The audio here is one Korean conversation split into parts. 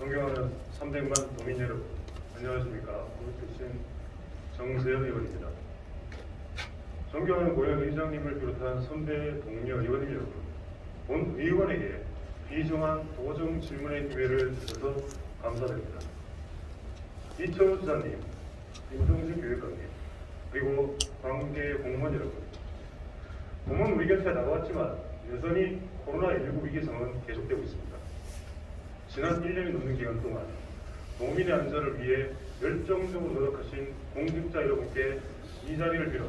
존경하는 300만 도민 여러분, 안녕하십니까. 오늘 출신 정세현 의원입니다. 존경하는 고영 의장님을 비롯한 선배 동료 의원님 여러분, 본 의원에게 비정한 도정 질문의 기회를 주셔서 감사드립니다. 이철우 수사님, 임종식 교육감님, 그리고 관계 공무원 여러분, 공무원 의견서에 나왔지만 여전히 코로나19 위기 상황은 계속되고 있습니다. 지난 1년이 넘는 기간 동안 도민의 안전을 위해 열정적으로 노력하신 공직자 여러분께 이 자리를 빌어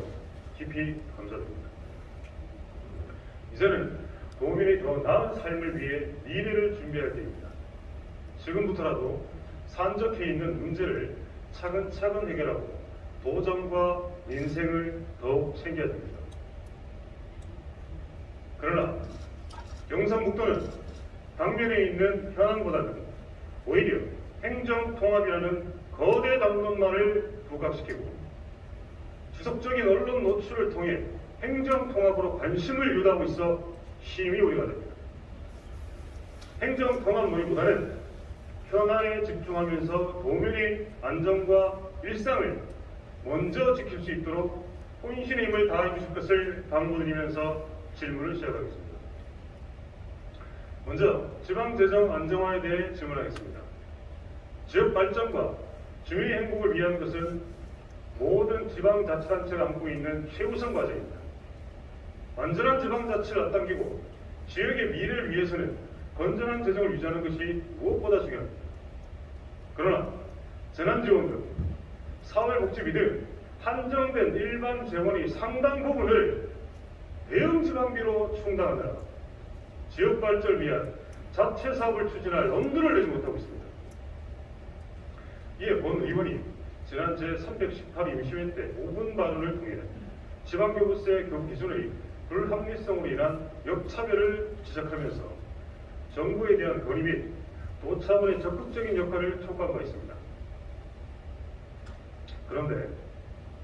깊이 감사드립니다. 이제는 도민의 더 나은 삶을 위해 미래를 준비할 때입니다. 지금부터라도 산적해 있는 문제를 차근차근 해결하고 도정과 민생을 더욱 챙겨야 됩니다. 그러나 경상북도는 당면에 있는 현안보다는 오히려 행정통합이라는 거대 당론만을 부각시키고 지속적인 언론 노출을 통해 행정통합으로 관심을 유도하고 있어 심히 우려가 됩니다. 행정통합 논의보다는 현안에 집중하면서 도민의 안전과 일상을 먼저 지킬 수 있도록 혼신의 힘을 다해 주실 것을 당부드리면서 질문을 시작하겠습니다. 먼저 지방재정 안정화에 대해 질문하겠습니다. 지역 발전과 주민의 행복을 위한 것은 모든 지방자치단체가 안고 있는 최우선 과제입니다. 완전한 지방자치를 앞당기고 지역의 미래를 위해서는 건전한 재정을 유지하는 것이 무엇보다 중요합니다. 그러나 재난지원금, 사회복지비 등 한정된 일반 재원의 상당 부분을 대형 지방비로 충당하느라 지역 발전을 위한 자체 사업을 추진할 엄두를 내지 못하고 있습니다. 이에 본 의원이 지난 제318 임시회 때 5분 발언을 통해 지방교부세 교부 기준의 불합리성으로 인한 역차별을 지적하면서 정부에 대한 건의 및 도 차원의 적극적인 역할을 촉구한 바 있습니다. 그런데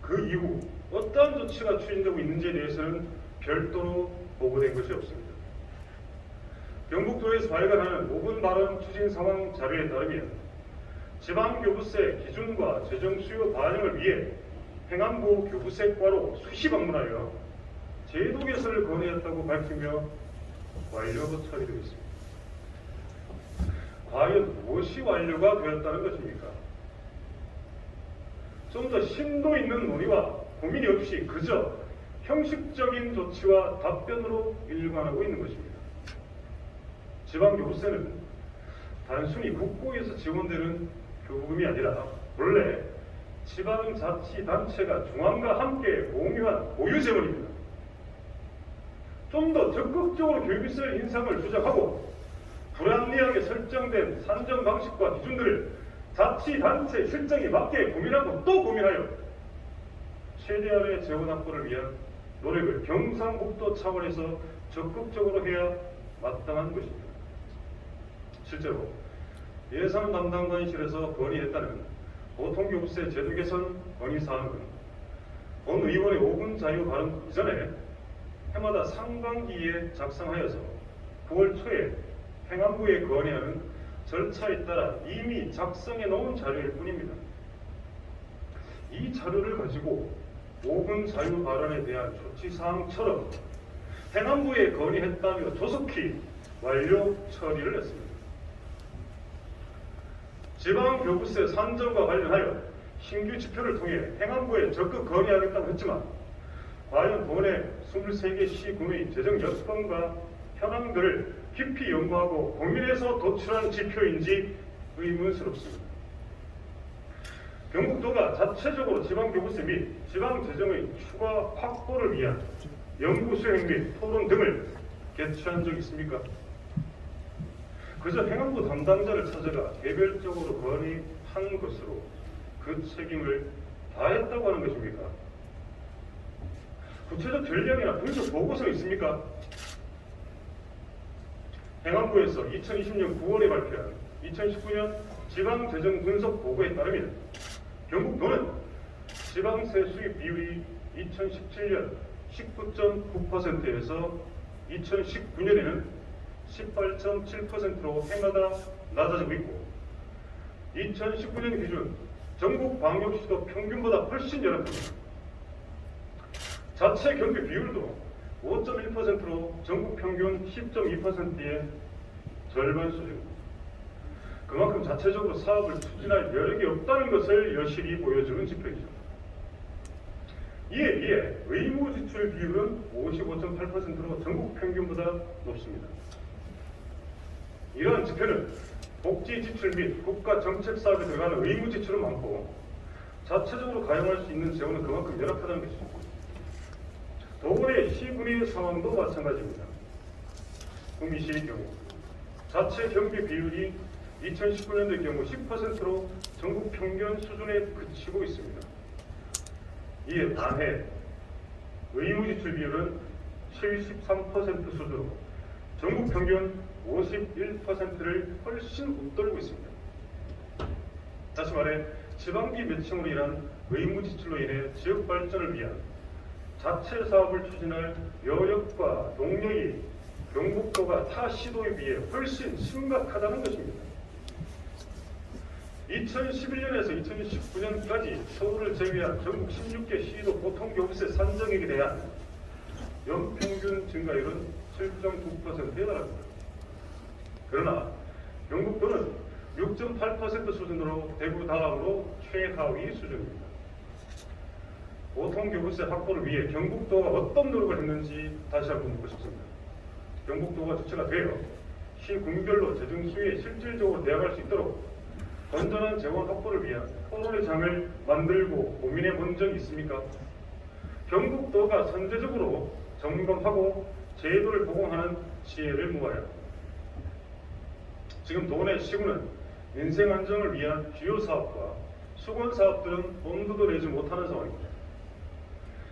그 이후 어떠한 조치가 추진되고 있는지에 대해서는 별도로 보고된 것이 없습니다. 경북도에서 발간하는 5분 발언 추진 상황 자료에 따르면 지방교부세 기준과 재정 수요 반영을 위해 행안부 교부세과로 수시 방문하여 제도 개선을 건의했다고 밝히며 완료가 처리되고 있습니다. 과연 무엇이 완료가 되었다는 것입니까? 좀 더 심도 있는 논의와 고민이 없이 그저 형식적인 조치와 답변으로 일관하고 있는 것입니다. 지방교부세는 단순히 국고에서 지원되는 교부금이 아니라 본래 지방자치단체가 중앙과 함께 공유한 고유재원입니다. 좀 더 적극적으로 교부세 인상을 주장하고 불합리하게 설정된 산정 방식과 기준들을 자치단체 실정에 맞게 고민하고 또 고민하여 최대한의 재원 확보를 위한 노력을 경상북도 차원에서 적극적으로 해야 마땅한 것입니다. 실제로 예산 담당관실에서 건의했다는 보통교부세 제도 개선 건의사항은 본 의원의 5분 자유 발언 이전에 해마다 상반기에 작성하여서 9월 초에 행안부에 건의하는 절차에 따라 이미 작성해 놓은 자료일 뿐입니다. 이 자료를 가지고 5분 자유 발언에 대한 조치사항처럼 행안부에 건의했다며 조속히 완료 처리를 했습니다. 지방교부세 산정과 관련하여 신규 지표를 통해 행안부에 적극 건의하겠다고 했지만 과연 본의 23개 시군의 재정 여건과 현황들을 깊이 연구하고 고민해서 도출한 지표인지 의문스럽습니다. 경북도가 자체적으로 지방교부세 및 지방재정의 추가 확보를 위한 연구수행 및 토론 등을 개최한 적이 있습니까? 그저 행안부 담당자를 찾아가 개별적으로 건의한 것으로 그 책임을 다했다고 하는 것입니까? 구체적 전략이나 분석 보고서가 있습니까? 행안부에서 2020년 9월에 발표한 2019년 지방재정 분석 보고에 따르면 경북도는 지방세 수입 비율이 2017년 19.9%에서 2019년에는 18.7%로 해마다 낮아지고 있고 2019년 기준 전국 방역시도 평균보다 훨씬 열악합니다. 자체 경비 비율도 5.1%로 전국 평균 10.2%의 절반 수준. 그만큼 자체적으로 사업을 추진할 여력이 없다는 것을 여실히 보여주는 지표이죠. 이에 비해 의무 지출 비율은 55.8%로 전국 평균보다 높습니다. 이러한 지표는 복지 지출 및 국가 정책 사업에 들어가는 의무 지출은 많고 자체적으로 가용할 수 있는 재원은 그만큼 열악하다는 것이죠. 도의 시군의 상황도 마찬가지입니다. 구미시의 경우 자체 경비 비율이 2019년도의 경우 10%로 전국 평균 수준에 그치고 있습니다. 이에 반해 의무 지출 비율은 73% 수준으로 전국 평균 51%를 훨씬 웃돌고 있습니다. 다시 말해 지방비 매칭으로 인한 의무 지출로 인해 지역 발전을 위한 자체 사업을 추진할 여력과 동력이 경북도가 타 시도에 비해 훨씬 심각하다는 것입니다. 2011년에서 2019년까지 서울을 제외한 전국 16개 시도 보통교부세 산정액에 대한 연평균 증가율은 7.9%에 달합니다. 그러나 경북도는 6.8% 수준으로 대구 다음으로 최하위 수준입니다. 보통교부세 확보를 위해 경북도가 어떤 노력을 했는지 다시 한번 묻고 싶습니다. 경북도가 주체가 되어 시 군별로 재정 수요에 실질적으로 대응할 수 있도록 건전한 재원 확보를 위한 토론의 장을 만들고 고민해 본 적이 있습니까? 경북도가 선제적으로 점검하고 제도를 보강하는 지혜를 모아야 합니다. 지금 도내 시군은 민생 안정을 위한 주요 사업과 수건 사업들은 엄두도 내지 못하는 상황입니다.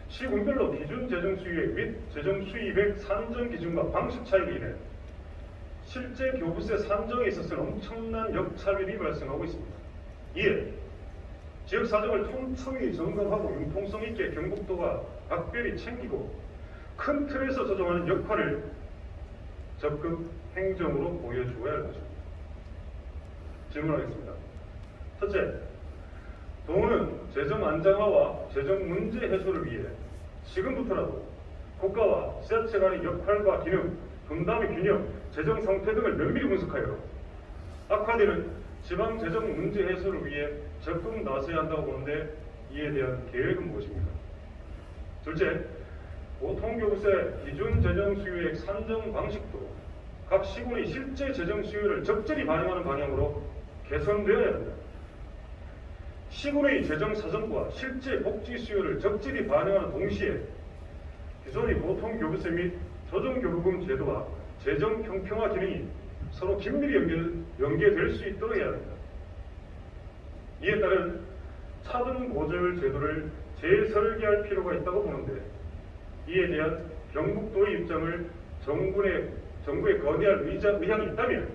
시군별로 기준 재정 수익액 및 재정 수입액 산정 기준과 방식 차이로 인해 실제 교부세 산정에 있어서는 엄청난 역차별이 발생하고 있습니다. 이에 지역 사정을 촘촘히 점검하고 융통성 있게 경북도가 각별히 챙기고 큰 틀에서 조정하는 역할을 적극 행정으로 보여주어야 할 것입니다. 질문하겠습니다. 첫째, 도는 재정 안정화와 재정 문제 해소를 위해 지금부터라도 국가와 지자체 간의 역할과 기능, 분담의 균형, 재정 상태 등을 면밀히 분석하여 악화되는 지방 재정 문제 해소를 위해 적극 나서야 한다고 보는데 이에 대한 계획은 무엇입니까? 둘째, 보통교부세 기준 재정 수요액 산정 방식도 각 시군의 실제 재정 수요를 적절히 반영하는 방향으로 개선되어야 합니다. 시군의 재정 사정과 실제 복지 수요를 적절히 반영하는 동시에 기존의 보통교부세 및 조정교부금 제도와 재정 평평화 기능이 서로 긴밀히 연계될 수 있도록 해야 합니다. 이에 따른 차등 고절 제도를 재설계할 필요가 있다고 보는데 이에 대한 경북도의 입장을 정부에 건의할 의향이 있다면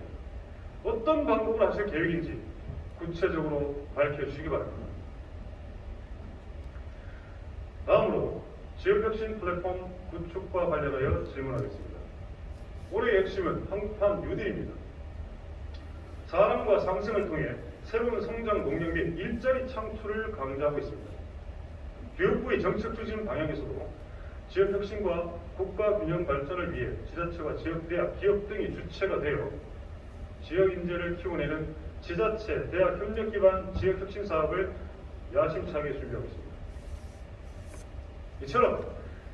어떤 방법을 하실 계획인지 구체적으로 밝혀주시기 바랍니다. 다음으로 지역혁신 플랫폼 구축과 관련하여 질문하겠습니다. 올해의 핵심은 한판 뉴딜입니다. 사람과 상생을 통해 새로운 성장 동력 및 일자리 창출을 강조하고 있습니다. 교육부의 정책 추진 방향에서도 지역혁신과 국가균형 발전을 위해 지자체와 지역대학, 기업 등이 주체가 되어 지역인재를 키워내는 지자체, 대학 협력 기반 지역혁신 사업을 야심차게 준비하고 있습니다. 이처럼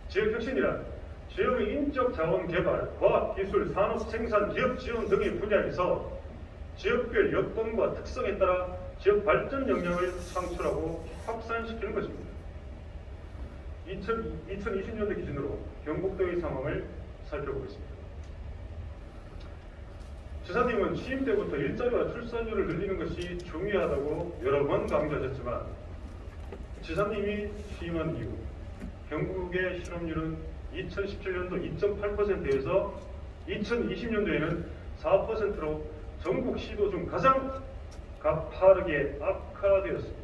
지역혁신이란 지역의 인적 자원 개발, 과학, 기술, 산업, 생산, 기업 지원 등의 분야에서 지역별 여건과 특성에 따라 지역 발전 역량을 창출하고 확산시키는 것입니다. 2020년도 기준으로 경북도의 상황을 살펴보겠습니다. 지사님은 취임 때부터 일자리와 출산율을 늘리는 것이 중요하다고 여러 번 강조하셨지만 지사님이 취임한 이후 경북의 실업률은 2017년도 2.8%에서 2020년도에는 4%로 전국 시도 중 가장 가파르게 악화되었습니다.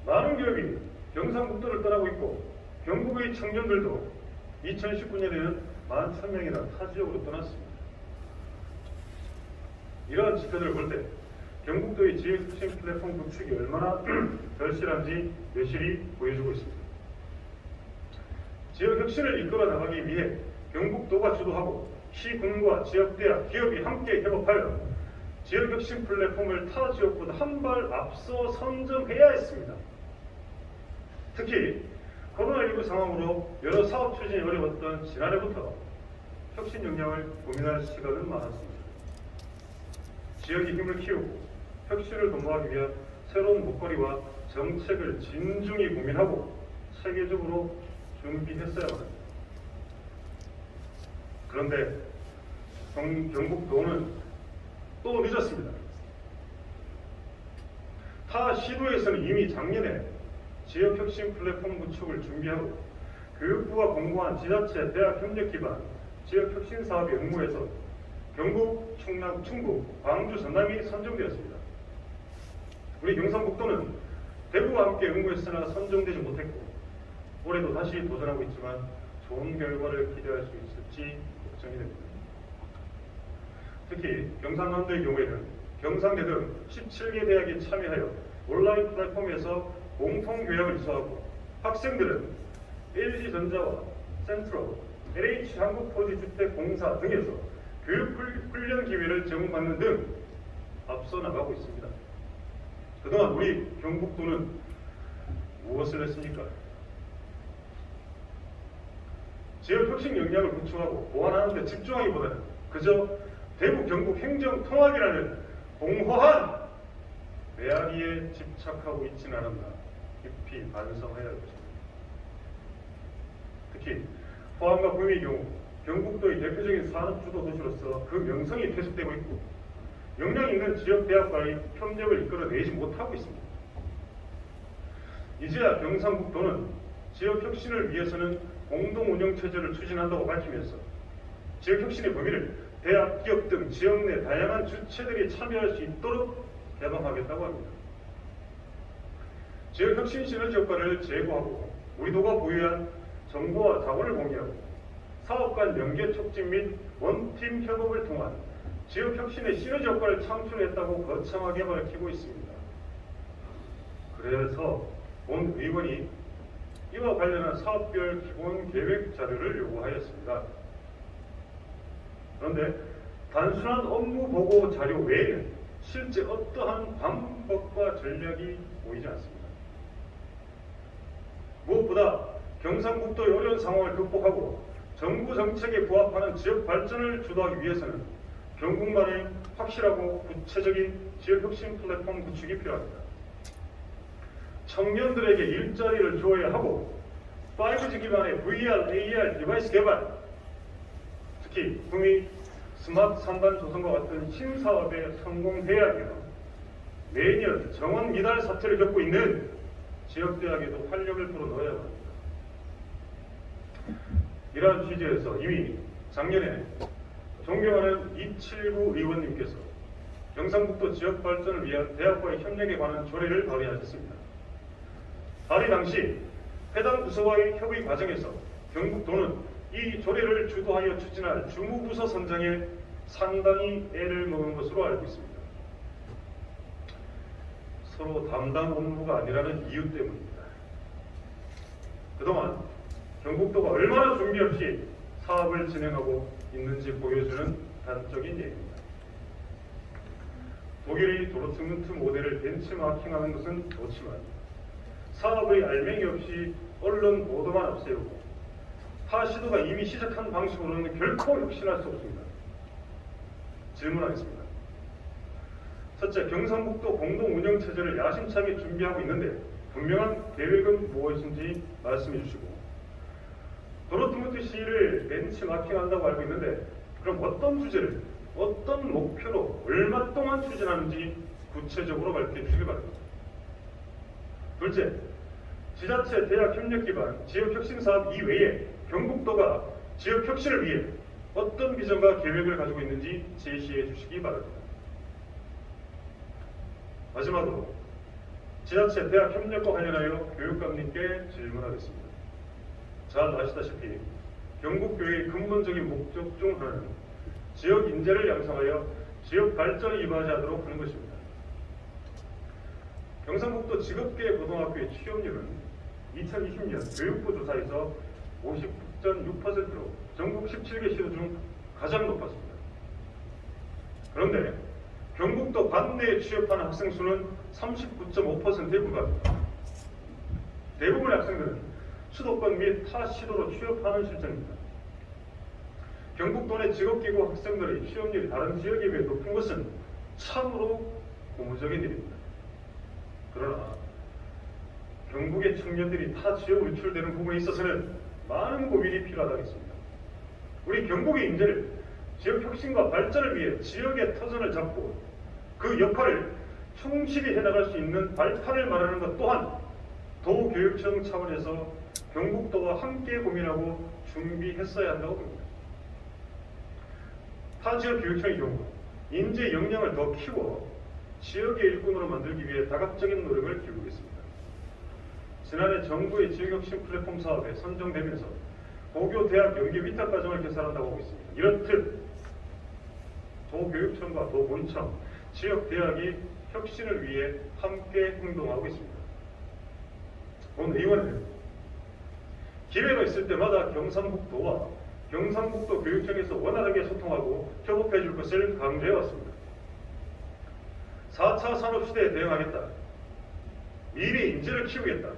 많은 기업이 경상북도를 떠나고 있고 경북의 청년들도 2019년에는 11,000명이나 타 지역으로 떠났습니다. 이러한 지표들을 볼 때 경북도의 지역혁신 플랫폼 구축이 얼마나 절실한지 여실히 보여주고 있습니다. 지역혁신을 이끌어 나가기 위해 경북도가 주도하고 시군과 지역대학, 기업이 함께 협업하여 지역혁신 플랫폼을 타 지역보다 한 발 앞서 선점해야 했습니다. 특히 코로나19 상황으로 여러 사업 추진이 어려웠던 지난해부터 혁신 역량을 고민할 시간은 많았습니다. 지역의 힘을 키우고 혁신을 도모하기 위한 새로운 목걸이와 정책을 진중히 고민하고 체계적으로 준비했어야만 합니다. 그런데 경북도는 또 늦었습니다. 타 시도에서는 이미 작년에 지역혁신 플랫폼 구축을 준비하고 교육부가 공고한 지자체 대학 협력 기반 지역혁신 사업의 응모에서 경북, 충남, 충북, 광주, 전남이 선정되었습니다. 우리 경상북도는 대구와 함께 응모했으나 선정되지 못했고 올해도 다시 도전하고 있지만 좋은 결과를 기대할 수 있을지 걱정이 됩니다. 특히 경상남도의 경우에는 경상대 등 17개 대학이 참여하여 온라인 플랫폼에서 공통교양을 이수하고 학생들은 LG전자와 센트럴, LH한국토지주택공사 등에서 교육훈련 기회를 제공받는 등 앞서 나가고 있습니다. 그동안 우리 경북도는 무엇을 했습니까? 지역혁신 역량을 구축하고 보완하는 데 집중하기보다는 그저 대구 경북 행정통합이라는 공허한 메아리에 집착하고 있지는 않았나 깊이 반성해야 할 것입니다. 특히 포항과 구미의 경우 경북도의 대표적인 산업주도 도시로서 그 명성이 퇴색되고 있고 역량 있는 지역대학과의 협력을 이끌어내지 못하고 있습니다. 이제야 경상북도는 지역혁신을 위해서는 공동운영체제를 추진한다고 밝히면서 지역혁신의 범위를 대학, 기업 등 지역 내 다양한 주체들이 참여할 수 있도록 개방하겠다고 합니다. 지역혁신 시너지 효과를 제고하고 우리 도가 보유한 정보와 자원을 공유하고 사업 간 연계 촉진 및 원팀 협업을 통한 지역혁신의 시너지 효과를 창출했다고 거창하게 밝히고 있습니다. 그래서 본 의원이 이와 관련한 사업별 기본 계획 자료를 요구하였습니다. 그런데 단순한 업무 보고 자료 외에는 실제 어떠한 방법과 전략이 보이지 않습니다. 무엇보다 경상북도의 어려운 상황을 극복하고 정부 정책에 부합하는 지역 발전을 주도하기 위해서는 경북만의 확실하고 구체적인 지역혁신 플랫폼 구축이 필요합니다. 청년들에게 일자리를 주어야 하고 5G 기반의 VR, AR 디바이스 개발, 특히 구미 스마트 산단 조성과 같은 신사업에 성공해야 하며 매년 정원 미달 사태를 겪고 있는 지역대학에도 활력을 불어넣어야 합니다. 이러한 취지에서 이미 작년에 존경하는 이칠구 의원님께서 경상북도 지역 발전을 위한 대학과의 협력에 관한 조례를 발의하셨습니다. 발의 당시 해당 부서와의 협의 과정에서 경북도는 이 조례를 주도하여 추진할 주무부서 선정에 상당히 애를 먹은 것으로 알고 있습니다. 서로 담당 업무가 아니라는 이유 때문입니다. 그동안 경북도가 얼마나 준비 없이 사업을 진행하고 있는지 보여주는 단적인 예입니다. 독일의 도르트문트 모델을 벤치마킹하는 것은 좋지만 사업의 알맹이 없이 언론 보도만 앞세우고 타 시도가 이미 시작한 방식으로는 결코 혁신할 수 없습니다. 질문하겠습니다. 첫째, 경상북도 공동운영체제를 야심차게 준비하고 있는데 분명한 계획은 무엇인지 말씀해 주시고, 도르트문트 시를 벤치마킹한다고 알고 있는데 그럼 어떤 주제를 어떤 목표로 얼마 동안 추진하는지 구체적으로 밝혀 주시기 바랍니다. 둘째, 지자체 대학 협력 기반 지역혁신 사업 이외에 경북도가 지역혁신을 위해 어떤 비전과 계획을 가지고 있는지 제시해 주시기 바랍니다. 마지막으로 지자체 대학 협력과 관련하여 교육감님께 질문하겠습니다. 잘 아시다시피 경북교회의 근본적인 목적 중 하나는 지역 인재를 양성하여 지역 발전을 이루어지도록 하는 것입니다. 경상북도 직업계 고등학교의 취업률은 2020년 교육부 조사에서 59.6%로 전국 17개 시도 중 가장 높았습니다. 그런데 경북도 관내에 취업하는 학생 수는 39.5%에 불과합니다. 대부분의 학생들은 수도권 및 타 시도로 취업하는 실정입니다. 경북도 내 직업기고 학생들의 취업률이 다른 지역에 비해 높은 것은 참으로 고무적인 일입니다. 그러나 경북의 청년들이 타 지역으로 유출되는 부분에 있어서는 많은 고민이 필요하다겠습니다. 우리 경북의 인재를 지역 혁신과 발전을 위해 지역의 터전을 잡고 그 역할을 충실히 해나갈 수 있는 발판을 마련하는 것 또한 도교육청 차원에서 경북도와 함께 고민하고 준비했어야 한다고 봅니다. 타 지역 교육청의 경우 인재 역량을 더 키워 지역의 일꾼으로 만들기 위해 다각적인 노력을 기울이고 있습니다. 지난해 정부의 지역혁신 플랫폼 사업에 선정되면서 고교 대학 연계 위탁과정을 개설한다고 하고 있습니다. 이렇듯 도교육청과 도본청, 지역대학이 혁신을 위해 함께 행동하고 있습니다. 본 의원은 기회가 있을 때마다 경상북도와 경상북도 교육청에서 원활하게 소통하고 협업해 줄 것을 강조해 왔습니다. 4차 산업시대에 대응하겠다. 미래 인재를 키우겠다.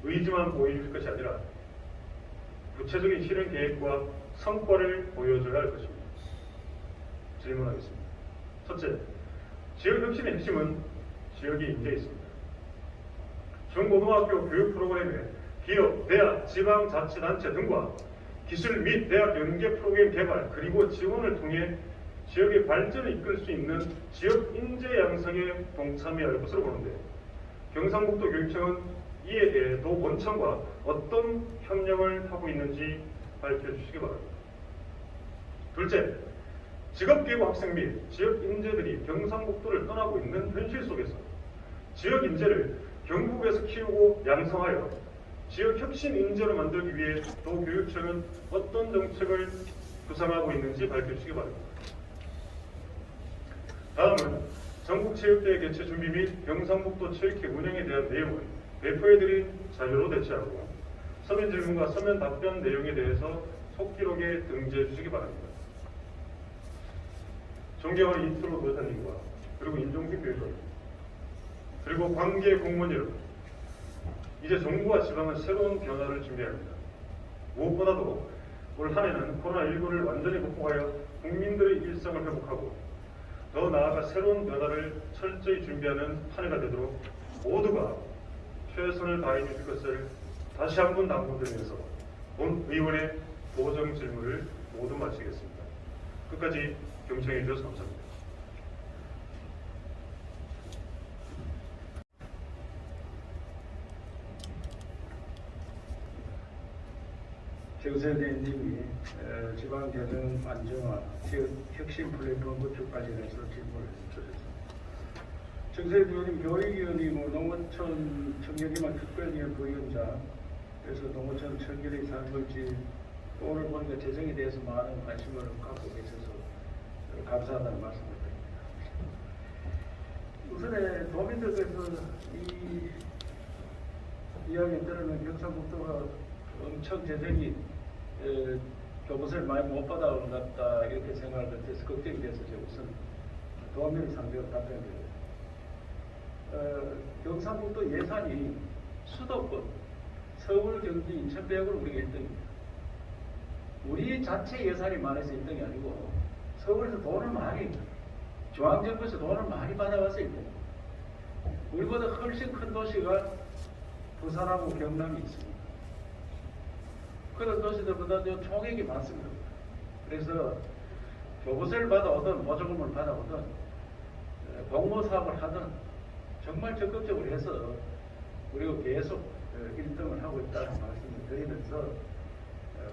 의지만 보여줄 것이 아니라 구체적인 실행 계획과 성과를 보여줘야 할 것입니다. 질문하겠습니다. 첫째, 지역혁신의 핵심은 지역의 인재에 있습니다. 중고등학교 교육 프로그램에 기업, 대학, 지방자치단체 등과 기술 및 대학 연계 프로그램 개발 그리고 지원을 통해 지역의 발전을 이끌 수 있는 지역 인재 양성에 동참해야 할 것으로 보는데 경상북도 교육청은 이에 대해 도본청과 어떤 협력을 하고 있는지 밝혀주시기 바랍니다. 둘째, 직업계고 학생 및 지역 인재들이 경상북도를 떠나고 있는 현실 속에서 지역 인재를 경북에서 키우고 양성하여 지역 혁신 인재로 만들기 위해 도교육청은 어떤 정책을 구상하고 있는지 밝혀주시기 바랍니다. 다음은 전국체육대회 개최 준비 및 경상북도 체육회 운영에 대한 내용을 배포해드린 자료로 대체하고 서면 질문과 서면 답변 내용에 대해서 속기록에 등재해 주시기 바랍니다. 존경하는 이트로 도사님과 그리고 임종식 교육감 그리고 관계 공무원 여러분, 이제 정부와 지방은 새로운 변화를 준비해야 합니다. 무엇보다도 올 한 해는 코로나19를 완전히 극복하여 국민들의 일상을 회복하고 더 나아가 새로운 변화를 철저히 준비하는 한 해가 되도록 모두가 최선을 다해 주실 것을 다시 한번 당부드리면서 본 의원의 보정 질문을 모두 마치겠습니다. 끝까지 경청해 주셔서 감사합니다. 정세대님이 지방재정 안정화, 혁신 플랫폼 구축까지 해서 질문을 주셨습니다. 정세대님 교육위원이 농어촌 청년기만 특별위원 부위원장, 그래서 농어촌 청년의 삶을지 오늘 보니까 재정에 대해서 많은 관심을 갖고 계셔서 감사하다는 말씀을 드립니다. 우선에 도민들께서 이 이야기 들으면 경상북도가 엄청 재정이 교부세를 많이 못 받아온 것 같다 이렇게 생각을 해서 걱정이 돼서 제가 우선 도민을 상대로 답변드립니다. 경상북도 예산이 수도권, 서울, 경기, 인천 빼고는 우리가 1등입니다. 우리 자체 예산이 많아서 1등이 아니고 서울에서 돈을 많이, 중앙정부에서 돈을 많이 받아와서 1등입니다. 우리보다 훨씬 큰 도시가 부산하고 경남이 있습니다. 그런 도시들보다도 총액이 많습니다. 그래서 교부세를 받아오든 보조금을 받아오든 공모사업을 하든 정말 적극적으로 해서 우리가 계속 1등을 하고 있다는 말씀을 드리면서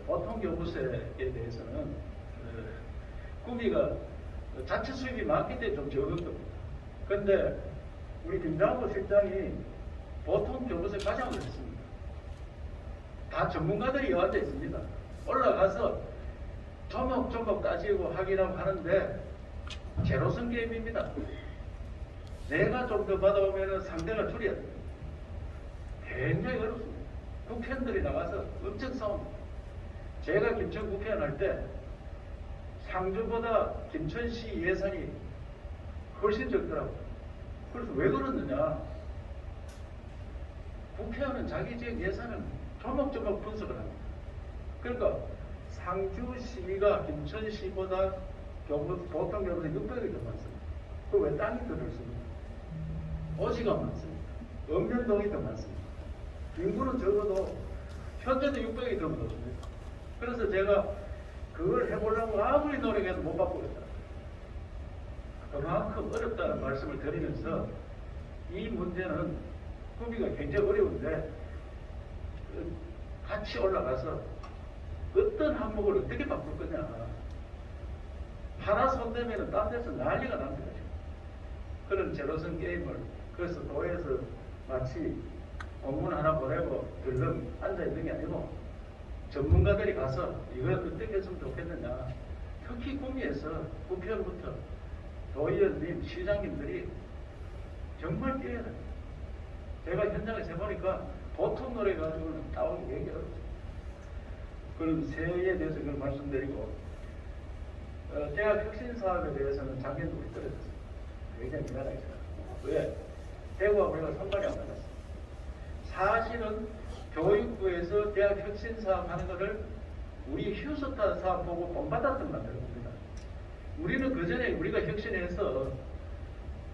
보통 교부세에 대해서는 구비가 자체 수입이 많기 때문에 좀 적은 겁니다. 그런데 우리 김장호 실장이 보통 교부세 가장을 했습니다. 다 전문가들이 여앉아 있습니다. 올라가서 조목조목 따지고 하기라고 하는데 제로섬 게임입니다. 내가 좀 더 받아오면 상대가 줄여야 돼요. 굉장히 어렵습니다. 국회의원들이 나가서 엄청 싸웁니다. 제가 김천 국회의원 할 때 상주보다 김천시 예산이 훨씬 적더라고요. 그래서 왜 그러느냐. 국회의원은 자기 지역 예산을 조목조목 분석을 합니다. 그러니까 상주시가 김천시보다 보통 경우는 600이 더 많습니다. 그 왜 땅이 더 넓습니까? 오지가 많습니다. 읍면동이 더 많습니다. 인구는 적어도 현재도 600이 더 많습니다. 그래서 제가 그걸 해보려고 아무리 노력해도 못 바꾸겠다. 그만큼 어렵다는 말씀을 드리면서 이 문제는 꾸미가 굉장히 어려운데 같이 올라가서 어떤 항목을 어떻게 바꿀 거냐. 하나 손대면 딴 데서 난리가 납니다. 그런 제로섬 게임을 그래서 도에서 마치 공문 하나 보내고 들름 앉아있는 게 아니고 전문가들이 가서 이걸 어떻게 했으면 좋겠느냐. 특히 구미에서 국회의원부터 도의원님, 시장님들이 정말 뛰어야 됩니다. 제가 현장에서 해보니까 보통 노래 가지고는 나오기 되게 어렵죠. 그런 세에 대해서 그걸 말씀드리고 대학 혁신 사업에 대해서는 작년도 우리 떨어졌어요. 굉장히 미안하게 생각합니다. 왜? 대구하고 우리가 선발이 안 맞았어요. 사실은 교육부에서 대학 혁신 사업 하는 것을 우리 휴스타 사업 보고 본받았던 만들 겁니다. 우리는 그 전에 우리가 혁신해서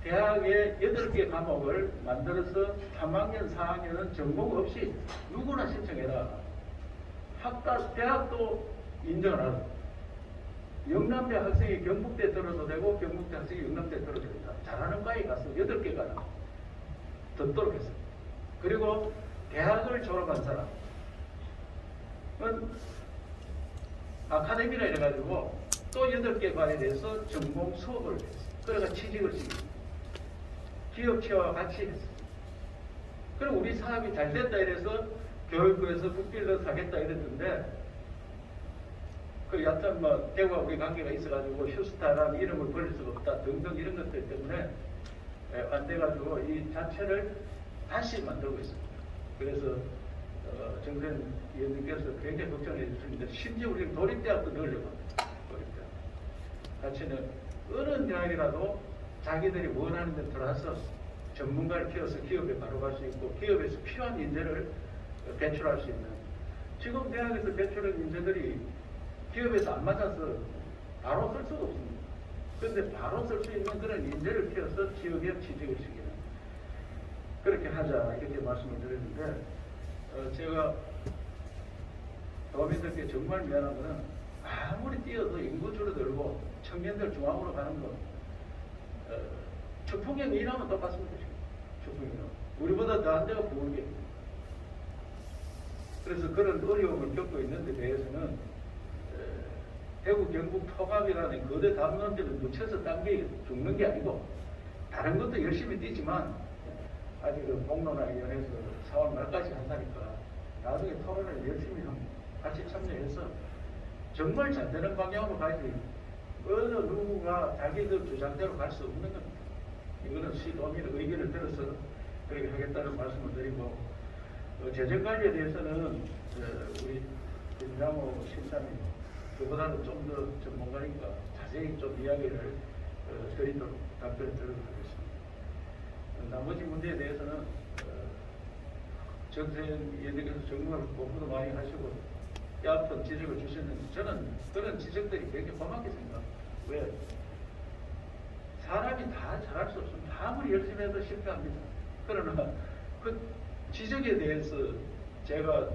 대학의 8개 과목을 만들어서 3학년, 4학년은 전공 없이 누구나 신청해라. 대학도 인정을 하고 영남대 학생이 경북대 들어도 되고 경북대 학생이 영남대 들어도 된다. 잘하는 과에 가서 8개가 듣도록 했습니다. 그리고 대학을 졸업한 사람은 아카데미라 이래가지고 또 8개 과에 대해서 전공 수업을 했어요. 그래서 취직을 시킵니다. 기업체와 같이 했어요. 그리고 우리 사업이 잘 됐다 이래서 교육부에서 국비를 사겠다 이랬는데 그 여튼 뭐 대구와 우리 관계가 있어가지고 휴스타라는 이름을 벌릴 수가 없다 등등 이런 것들 때문에 안 돼가지고 이 자체를 다시 만들고 있습니다. 그래서 정선 의원님께서 굉장히 걱정해 주십니다. 심지어 우리는 도립대학도 넣으려고 합니다. 도립대학. 자체는 어느 대학이라도 자기들이 원하는 데 들어와서 전문가를 키워서 기업에 바로 갈 수 있고 기업에서 필요한 인재를 배출할 수 있는 지금 대학에서 배출한 인재들이 기업에서 안 맞아서 바로 쓸 수가 없습니다. 그런데 바로 쓸 수 있는 그런 인재를 키워서 지역에 취직을 시키는 그렇게 하자 이렇게 말씀을 드렸는데 제가 도민들께 정말 미안한 거는 아무리 뛰어도 인구 줄어들고 청년들 중앙으로 가는 거 축풍경 일하면 똑같습니다. 축풍경 우리보다 더 안 되고 부울게. 그래서 그런 어려움을 겪고 있는데 대해서는 대구 경북 통합이라는 거대 담론들을 묻혀서 당겨 죽는 게 아니고 다른 것도 열심히 뛰지만 아직 그 공론화위원회에서 4월 말까지 한다니까 나중에 토론을 열심히 같이 참여해서 정말 잘 되는 방향으로 가야지 어느 누구가 자기들 주장대로 갈 수 없는 겁니다. 이거는 시도민의 의견을 들어서 그렇게 하겠다는 말씀을 드리고 재정관리에 대해서는 우리 김장호 실장님 그보다는 좀 더 전문가니까 자세히 좀 이야기를 드리도록 답변을 드리도록 하겠습니다. 나머지 문제에 대해서는 정세현 의원님께서 정말 공부도 많이 하시고 얕은 지적을 주셨는데 저는 그런 지적들이 굉장히 고맙게 생각합니다. 왜? 사람이 다 잘할 수 없습니다. 아무리 열심히 해도 실패합니다. 그러나 그 지적에 대해서 제가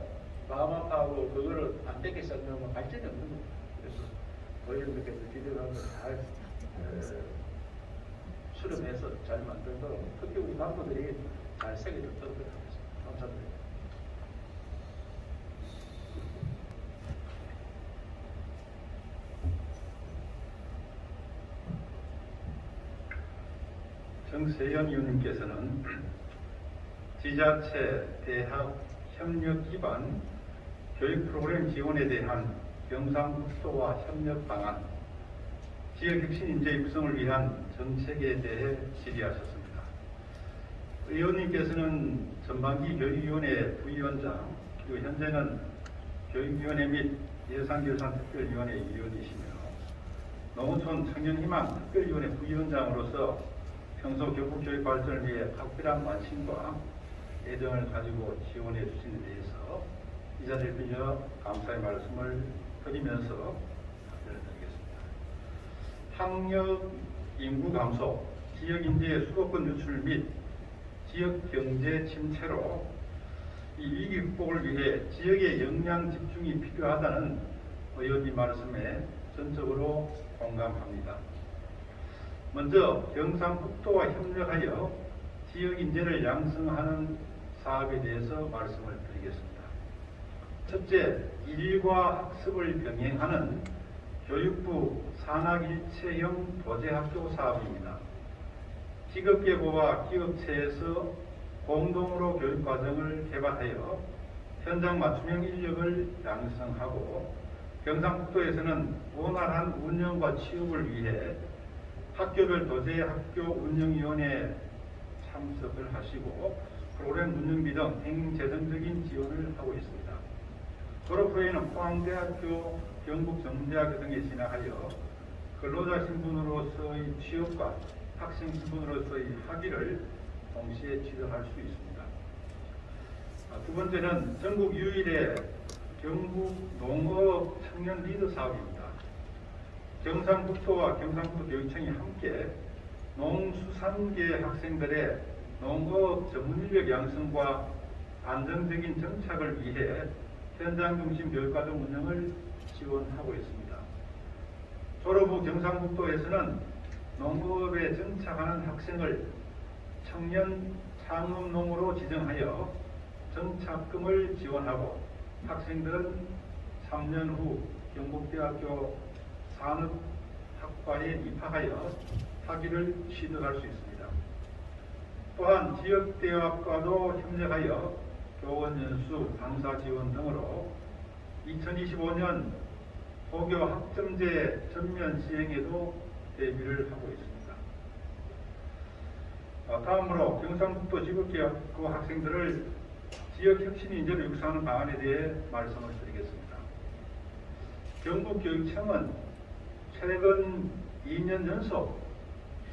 마음 아파하고 그거를 안 되게 생각하면 발전이 없는 겁니다. 그래서 의원님께서 지적한 걸 잘 수렴해서 잘 만들도록 특히 우리 간부들이 잘 새겨졌다고 생각합니다. 감사합니다. 정세현 의원님께서는 지자체, 대학, 협력 기반 교육 프로그램 지원에 대한 경상북도와 협력 방안, 지역 혁신 인재 육성을 위한 정책에 대해 질의하셨습니다. 의원님께서는 전반기 교육위원회 부위원장, 그리고 현재는 교육위원회 및 예산결산특별위원회 위원이시며 농어촌 청년희망 특별위원회 부위원장으로서 평소 교육교육 발전을 위해 각별한 관심과 애정을 가지고 지원해 주신 데 대해서 이 자리를 빌려 감사의 말씀을 드리면서 답변을 드리겠습니다. 학력 인구 감소, 지역 인재의 수도권 유출 및 지역 경제 침체로 이 위기 극복을 위해 지역의 역량 집중이 필요하다는 의원님 말씀에 전적으로 공감합니다. 먼저 경상북도와 협력하여 지역 인재를 양성하는 사업에 대해서 말씀을 드리겠습니다. 첫째, 일과 학습을 병행하는 교육부 산학일체형 도제학교 사업입니다. 직업계보와 기업체에서 공동으로 교육과정을 개발하여 현장 맞춤형 인력을 양성하고 경상북도에서는 원활한 운영과 취업을 위해 학교별 도제학교 운영위원회에 참석을 하시고 프로그램 운영비 등 행정적인 지원을 하고 있습니다. 졸업 후에는 포항대학교, 경북전문대학교 등에 진학하여 근로자 신분으로서의 취업과 학생 신분으로서의 학위를 동시에 취득할 수 있습니다. 두 번째는 전국 유일의 경북 농업 청년 리더 사업입니다. 경상북도와 경상북도 교육청이 함께 농수산계 학생들의 농업 전문인력 양성과 안정적인 정착을 위해 현장 중심 교육과정 운영을 지원하고 있습니다. 졸업 후 경상북도에서는 농업에 정착하는 학생을 청년 창업농으로 지정하여 정착금을 지원하고 학생들은 3년 후 경북대학교 산업학과에 입학하여 학위를 취득할 수 있습니다. 또한 지역대학과도 협력하여 교원연수, 강사 지원 등으로 2025년 고교 학점제 전면 시행에도 대비를 하고 있습니다. 다음으로 경상북도 직업계학교 학생들을 지역혁신 인재로 육성하는 방안에 대해 말씀을 드리겠습니다. 경북교육청은 최근 2년 연속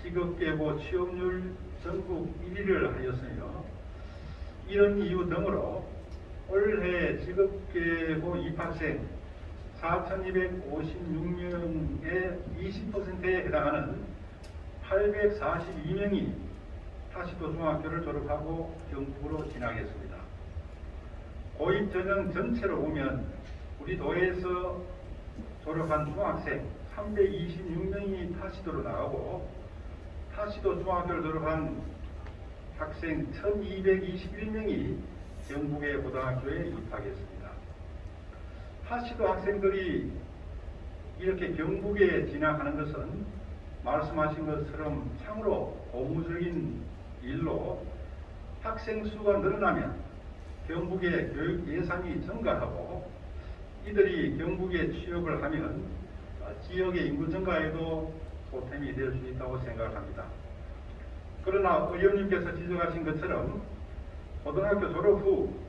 직업계보 취업률 전국 1위를 하였으며 이런 이유 등으로 올해 직업계보 입학생 4,256명의 20%에 해당하는 842명이 타시도 중학교를 졸업하고 경북으로 진학했습니다. 고입 전형 전체로 보면 우리 도에서 졸업한 중학생 326명이 타시도로 나가고 타시도 중학교를 졸업한 학생 1221명이 경북의 고등학교에 입학했습니다. 타시도 학생들이 이렇게 경북에 진학하는 것은 말씀하신 것처럼 참으로 고무적인 일로 학생 수가 늘어나면 경북의 교육 예산이 증가하고 이들이 경북에 취업을 하면 지역의 인구 증가에도 보탬이 될 수 있다고 생각합니다. 그러나 의원님께서 지적하신 것처럼 고등학교 졸업 후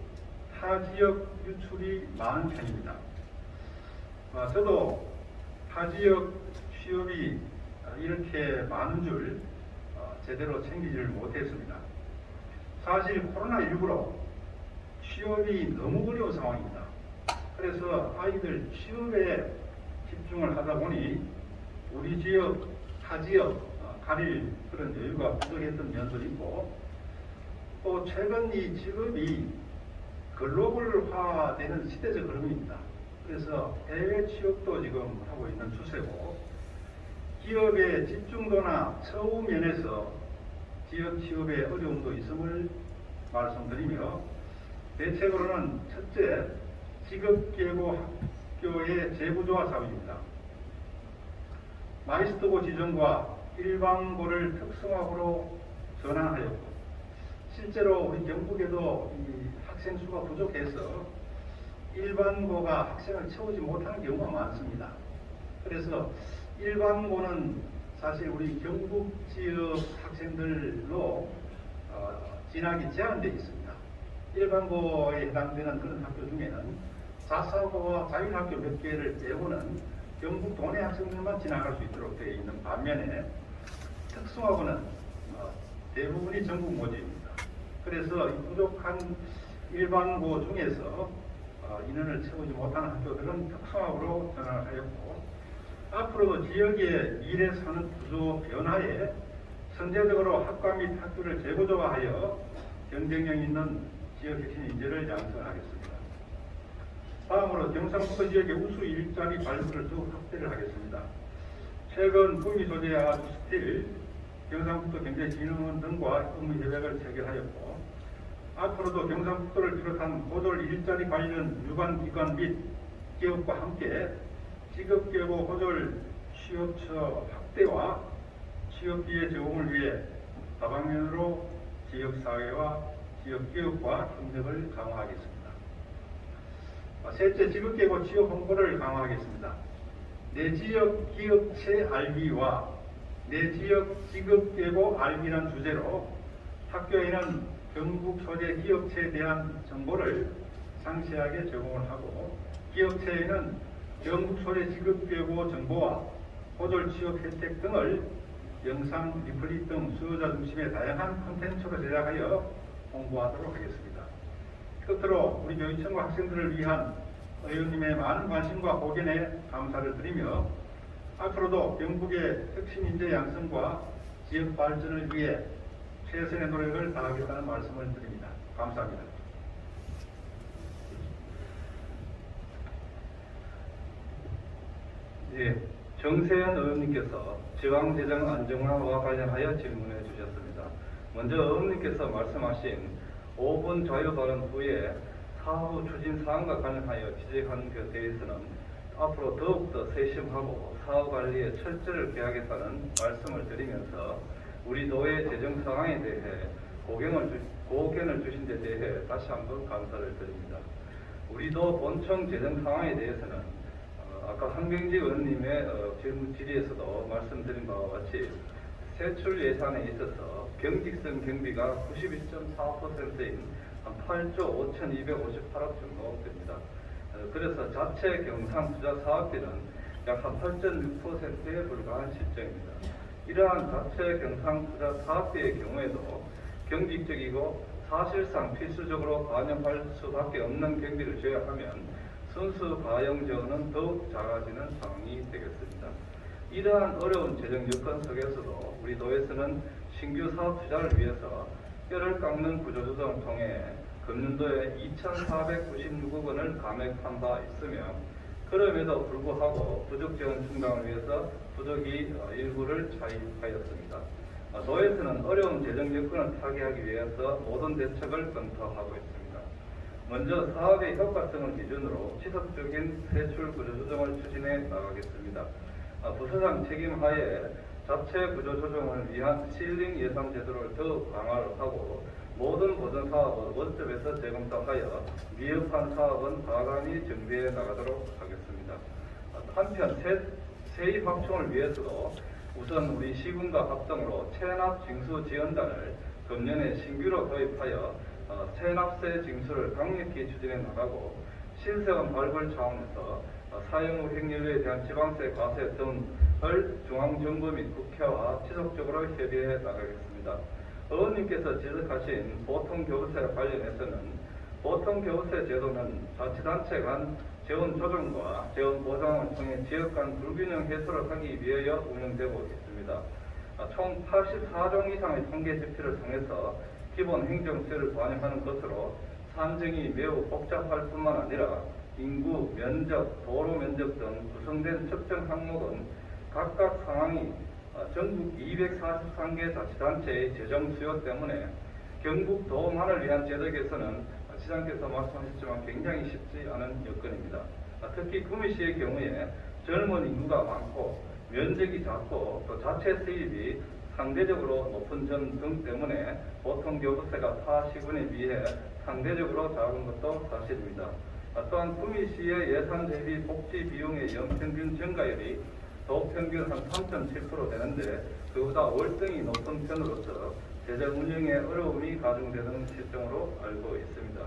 타 지역 유출이 많은 편입니다. 저도 타 지역 취업이 이렇게 많은 줄 제대로 챙기지를 못했습니다. 사실 코로나19로 취업이 너무 어려운 상황입니다. 그래서 아이들 취업에 집중을 하다 보니 우리 지역, 타 지역 가릴 그런 여유가 부족했던 면도 있고 또 최근 이 직업이 글로벌화되는 시대적 흐름입니다. 그래서 해외 취업도 지금 하고 있는 추세고 기업의 집중도나 처우 면에서 지역 취업의 어려움도 있음을 말씀드리며 대책으로는 첫째, 직업계보 학교의 재구조화 사업입니다. 마이스터고 지정과 일반고를 특성화고로 전환하였고 실제로 우리 경북에도 이 학생 수가 부족해서 일반고가 학생을 채우지 못하는 경우가 많습니다. 그래서 일반고는 사실 우리 경북 지역 학생들로 진학이 제한되어 있습니다. 일반고에 해당되는 그런 학교 중에는 자사고와 자율학교 몇 개를 빼고는 경북 도내 학생들만 진학할 수 있도록 되어 있는 반면에 특성화고는 대부분이 전국 모집입니다. 그래서 이 부족한 일반고 중에서 인원을 채우지 못하는 학교들은 특성화고로 전환을 하였고, 앞으로도 지역의 미래 사는 구조 변화에 선제적으로 학과 및 학교를 재구조화하여 경쟁력 있는 지역 혁신 인재를 양성하겠습니다. 다음으로 경상북도 지역의 우수 일자리 발굴을 더욱 확대를 하겠습니다. 최근 북미 소재 아주 스틸, 경상북도 경제진흥원 등과 업무협약을 체결하였고, 앞으로도 경상북도를 비롯한 고졸 일자리 관련 유관기관 및 기업과 함께 직업계고 고졸 취업처 확대와 취업기회 제공을 위해 다방면으로 지역사회와 지역기업과 협력을 강화하겠습니다. 셋째, 직업계고 취업 홍보를 강화하겠습니다. 내 지역 기업체 알기와 내 지역 직업계고 알기란 주제로 학교에는 경북 소재 기업체에 대한 정보를 상세하게 제공을 하고, 기업체에는 경북 소재 직업계고 정보와 고졸 취업 혜택 등을 영상, 리플릿 등 수요자 중심의 다양한 콘텐츠로 제작하여 홍보하도록 하겠습니다. 끝으로 우리 교육청과 학생들을 위한 의원님의 많은 관심과 고견에 감사를 드리며, 앞으로도 경북의 혁신인재 양성과 지역 발전을 위해 최선의 노력을 다하겠다는 말씀을 드립니다. 감사합니다. 예, 정세현 의원님께서 지방재정 안정화와 관련하여 질문해 주셨습니다. 먼저 의원님께서 말씀하신 5분 자유 발언 후에 사후 추진 사항과 관련하여 지적한 것에 대해서는 앞으로 더욱더 세심하고 사후 관리에 철저를 기하겠다는 말씀을 드리면서 우리 도의 재정 상황에 대해 고견을 주신 데 대해 다시 한번 감사를 드립니다. 우리 도 본청 재정 상황에 대해서는 아까 한경지 의원님의 질의에서도 말씀드린 바와 같이 세출 예산에 있어서 경직성 경비가 91.4%인 한 8조 5,258억 정도 됩니다. 그래서 자체 경상 투자 사업비는 약 한 8.6%에 불과한 실정입니다. 이러한 자체 경상 투자 사업비의 경우에도 경직적이고 사실상 필수적으로 반영할 수밖에 없는 경비를 제외하면 순수 가용 지원은 더욱 작아지는 상황이 되겠습니다. 이러한 어려운 재정 여건 속에서도 우리 도에서는 신규 사업 투자를 위해서 뼈를 깎는 구조조정을 통해 금년도에 2,496억 원을 감액한 바 있으며, 그럼에도 불구하고 부족 지원 충당을 위해서 부족이 일부를 차입하였습니다. 도에서는 어려운 재정 여건을 타개하기 위해서 모든 대책을 검토하고 있습니다. 먼저 사업의 효과성을 기준으로 지속적인 세출 구조조정을 추진해 나가겠습니다. 부서장 책임하에 자체 구조조정을 위한 실링 예산 제도를 더욱 강화를 하고, 모든 보전 사업을 원점에서 재검토하여 미흡한 사업은 과감히 정비해 나가도록 하겠습니다. 한편 세입 확충을 위해서도 우선 우리 시군과 합동으로 체납 징수 지원단을 금년에 신규로 도입하여 체납세 징수를 강력히 추진해 나가고, 신세원 발굴 차원에서 사용 후 행렬에 대한 지방세 과세 등을 중앙정부 및 국회와 지속적으로 협의해 나가겠습니다. 의원님께서 지적하신 보통교부세 관련해서는 보통교부세 제도는 자치단체 간 재원 조정과 재원 보장을 통해 지역 간 불균형 해소를 하기 위하여 운영되고 있습니다. 총 84종 이상의 통계 지표를 통해서 기본 행정세를 반영하는 것으로 산정이 매우 복잡할 뿐만 아니라 인구, 면적, 도로 면적 등 구성된 측정 항목은 각각 상황이 전국 243개 자치단체의 재정 수요 때문에 경북 도만을 위한 제도 개선은 시장께서 말씀하셨지만 굉장히 쉽지 않은 여건입니다. 특히 구미시의 경우에 젊은 인구가 많고 면적이 작고 또 자체 세입이 상대적으로 높은 점 등 때문에 보통교부세가 타 시군에 비해 상대적으로 작은 것도 사실입니다. 또한 구미시의 예산 대비 복지 비용의 연평균 증가율이 도평균 한 3.7% 되는데 그보다 월등히 높은 편으로서 재정 운영에 어려움이 가중되는 실정으로 알고 있습니다.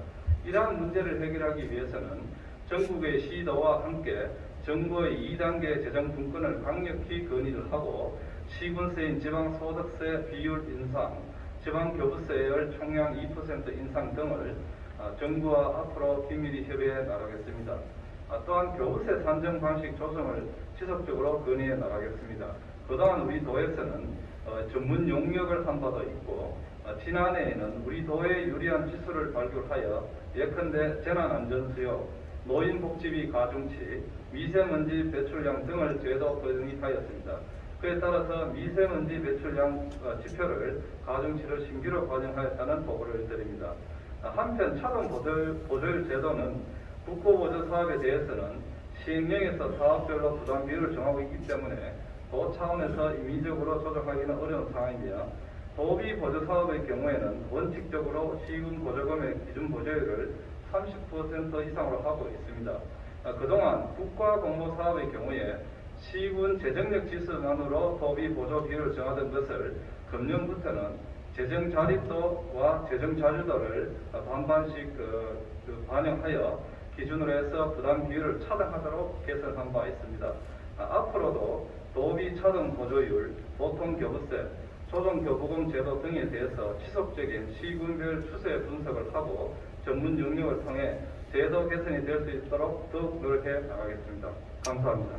이러한 문제를 해결하기 위해서는 전국의 시도와 함께 정부의 2단계 재정 분권을 강력히 건의를 하고 시군세인 지방소득세 비율 인상, 지방교부세율 총량 2% 인상 등을 정부와 앞으로 긴밀히 협의해 나가겠습니다. 또한 교부세 산정 방식 조정을 지속적으로 건의해 나가겠습니다. 그동안 우리 도에서는 전문 용역을 한 바도 있고 지난해에는 우리 도에 유리한 지수를 발굴하여 예컨대 재난안전수요, 노인복지비 가중치, 미세먼지 배출량 등을 제도 건의하였습니다. 그에 따라서 미세먼지 배출량 지표를 가중치를 신규로 반영하였다는 보고를 드립니다. 한편 차등 보조율 제도는 국고보조 사업에 대해서는 시행령에서 사업별로 부담 비율을 정하고 있기 때문에 도 차원에서 임의적으로 조정하기는 어려운 상황이며 도비 보조 사업의 경우에는 원칙적으로 시군 보조금의 기준 보조율을 30% 이상으로 하고 있습니다. 그동안 국가공모 사업의 경우에 시군 재정력 지수만으로 도비 보조 비율을 정하던 것을 금년부터는 재정 자립도와 재정 자주도를 반반씩 반영하여 기준으로 해서 부담 비율을 차등하도록 개선한 바 있습니다. 앞으로도 도비 차등 보조율, 보통 교부세, 조정 교부금 제도 등에 대해서 지속적인 시군별 추세 분석을 하고 전문 영역을 통해 제도 개선이 될 수 있도록 더욱 노력해 나가겠습니다. 감사합니다.